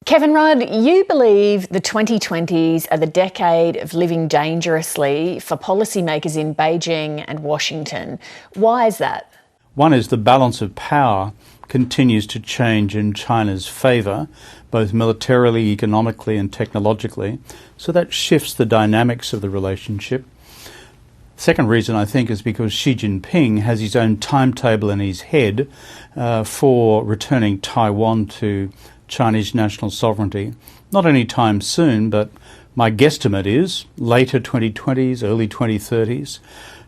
Kevin Rudd, you believe the 2020s are the decade of living dangerously for policymakers in Beijing and Washington. Why is that? One is the balance of power continues to change in China's favour, both militarily, economically and technologically. So that shifts the dynamics of the relationship. Second reason, I think, is because Xi Jinping has his own timetable in his head for returning Taiwan to Chinese national sovereignty. Not any time soon, but my guesstimate is later 2020s, early 2030s.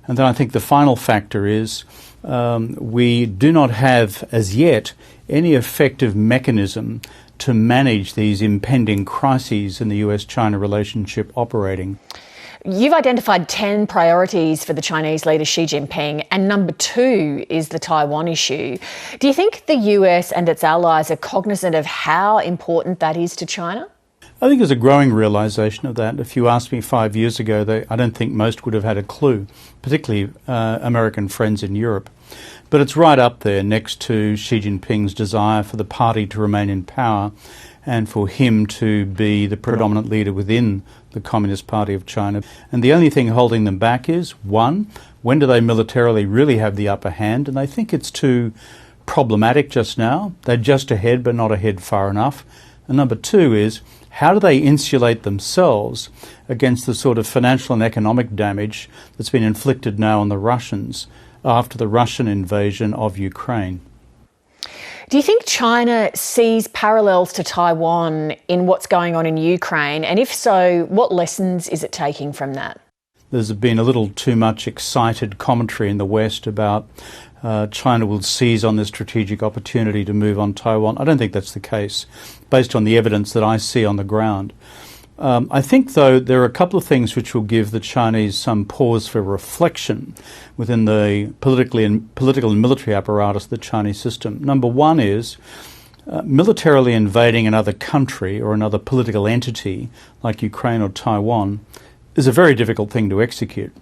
And then I think the final factor is we do not have as yet any effective mechanism to manage these impending crises in the US-China relationship operating. You've identified 10 priorities for the Chinese leader Xi Jinping, and number 2 is the Taiwan issue. Do you think the US and its allies are cognizant of how important that is to China? I think there's a growing realisation of that. If you asked me 5 years ago, I don't think most would have had a clue, particularly American friends in Europe. But it's right up there next to Xi Jinping's desire for the party to remain in power and for him to be the predominant leader within the Communist Party of China. And the only thing holding them back is, one, when do they militarily really have the upper hand? And they think it's too problematic just now. They're just ahead, but not ahead far enough. And number 2 is, how do they insulate themselves against the sort of financial and economic damage that's been inflicted now on the Russians after the Russian invasion of Ukraine? Do you think China sees parallels to Taiwan in what's going on in Ukraine? And if so, what lessons is it taking from that? There's been a little too much excited commentary in the West about China will seize on this strategic opportunity to move on Taiwan. I don't think that's the case, based on the evidence that I see on the ground. I think, though, there are a couple of things which will give the Chinese some pause for reflection within the political and military apparatus of the Chinese system. Number one is militarily invading another country or another political entity like Ukraine or Taiwan is a very difficult thing to execute.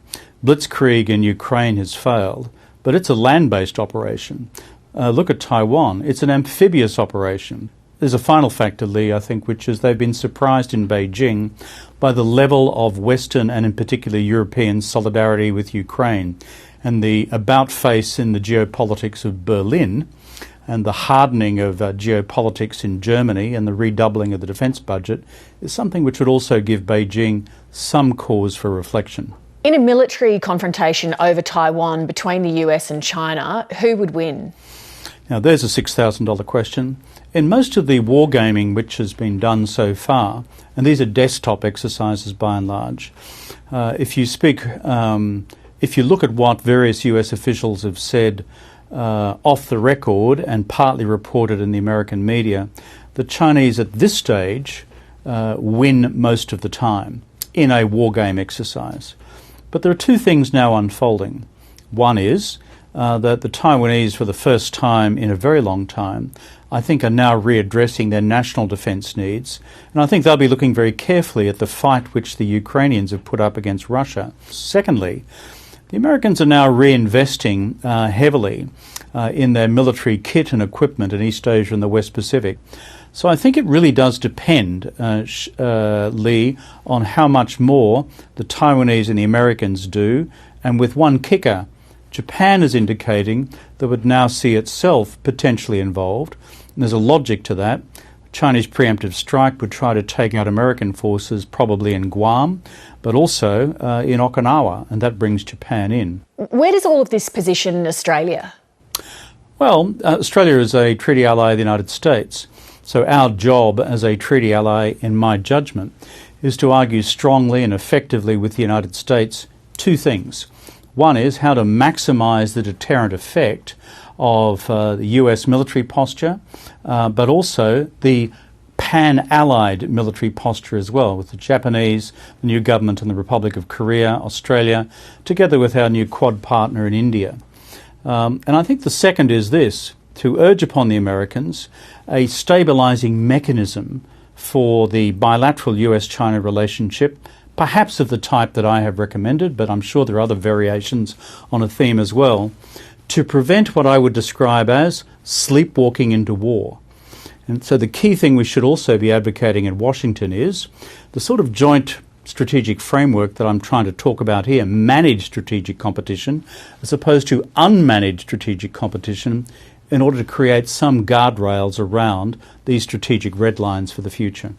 Blitzkrieg in Ukraine has failed, but it's a land-based operation. Look at Taiwan. It's an amphibious operation. There's a final factor, Lee, I think, which is they've been surprised in Beijing by the level of Western and in particular European solidarity with Ukraine, and the about-face in the geopolitics of Berlin and the hardening of geopolitics in Germany and the redoubling of the defence budget is something which would also give Beijing some cause for reflection. In a military confrontation over Taiwan between the US and China, who would win? Now, there's a $6,000 question. In most of the wargaming which has been done so far, and these are desktop exercises by and large, if you look at what various US officials have said off the record and partly reported in the American media, the Chinese at this stage win most of the time in a wargame exercise. But there are two things now unfolding. One is that the Taiwanese, for the first time in a very long time, I think are now readdressing their national defence needs. And I think they'll be looking very carefully at the fight which the Ukrainians have put up against Russia. Secondly, the Americans are now reinvesting heavily in their military kit and equipment in East Asia and the West Pacific. So I think it really does depend, Lee, on how much more the Taiwanese and the Americans do. And with one kicker, Japan is indicating that it would now see itself potentially involved. And there's a logic to that. Chinese preemptive strike would try to take out American forces probably in Guam, but also in Okinawa, and that brings Japan in. Where does all of this position Australia? Well, Australia is a treaty ally of the United States. So our job as a treaty ally, in my judgment, is to argue strongly and effectively with the United States two things. One is how to maximise the deterrent effect of the US military posture, but also the pan-allied military posture as well, with the Japanese, the new government in the Republic of Korea, Australia, together with our new Quad partner in India. And I think the second is this, to urge upon the Americans a stabilising mechanism for the bilateral US-China relationship, perhaps of the type that I have recommended, but I'm sure there are other variations on a theme as well, to prevent what I would describe as sleepwalking into war. And so the key thing we should also be advocating in Washington is the sort of joint strategic framework that I'm trying to talk about here, managed strategic competition, as opposed to unmanaged strategic competition, in order to create some guardrails around these strategic red lines for the future.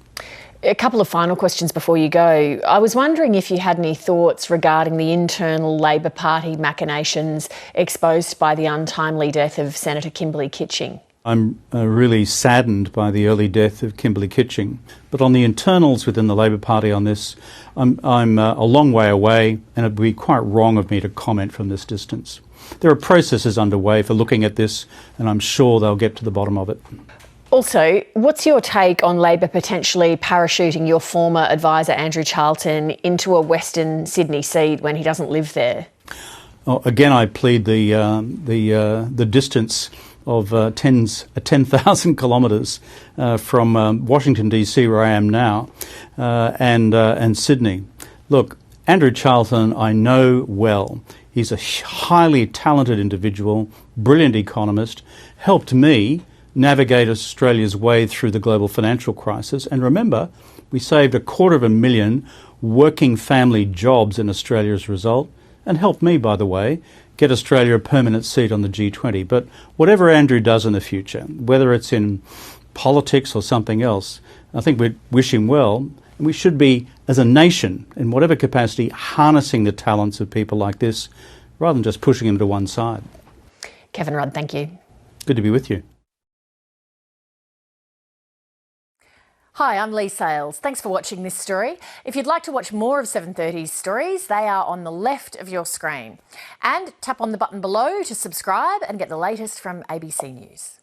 A couple of final questions before you go. I was wondering if you had any thoughts regarding the internal Labor Party machinations exposed by the untimely death of Senator Kimberley Kitching. I'm really saddened by the early death of Kimberley Kitching. But on the internals within the Labor Party on this, I'm a long way away, and it would be quite wrong of me to comment from this distance. There are processes underway for looking at this, and I'm sure they'll get to the bottom of it. Also, what's your take on Labor potentially parachuting your former advisor Andrew Charlton into a Western Sydney seat when he doesn't live there? Oh, again, I plead the distance of 10,000 kilometres from Washington DC, where I am now, and Sydney. Look, Andrew Charlton I know well. He's a highly talented individual, brilliant economist, helped me navigate Australia's way through the global financial crisis. And remember, we saved 250,000 working family jobs in Australia as a result, and helped me, by the way, get Australia a permanent seat on the G20. But whatever Andrew does in the future, whether it's in politics or something else, I think we wish him well. And we should be, as a nation, in whatever capacity, harnessing the talents of people like this, rather than just pushing them to one side. Kevin Rudd, thank you. Good to be with you. Hi, I'm Lee Sales. Thanks for watching this story. If you'd like to watch more of 730's stories, they are on the left of your screen. And tap on the button below to subscribe and get the latest from ABC News.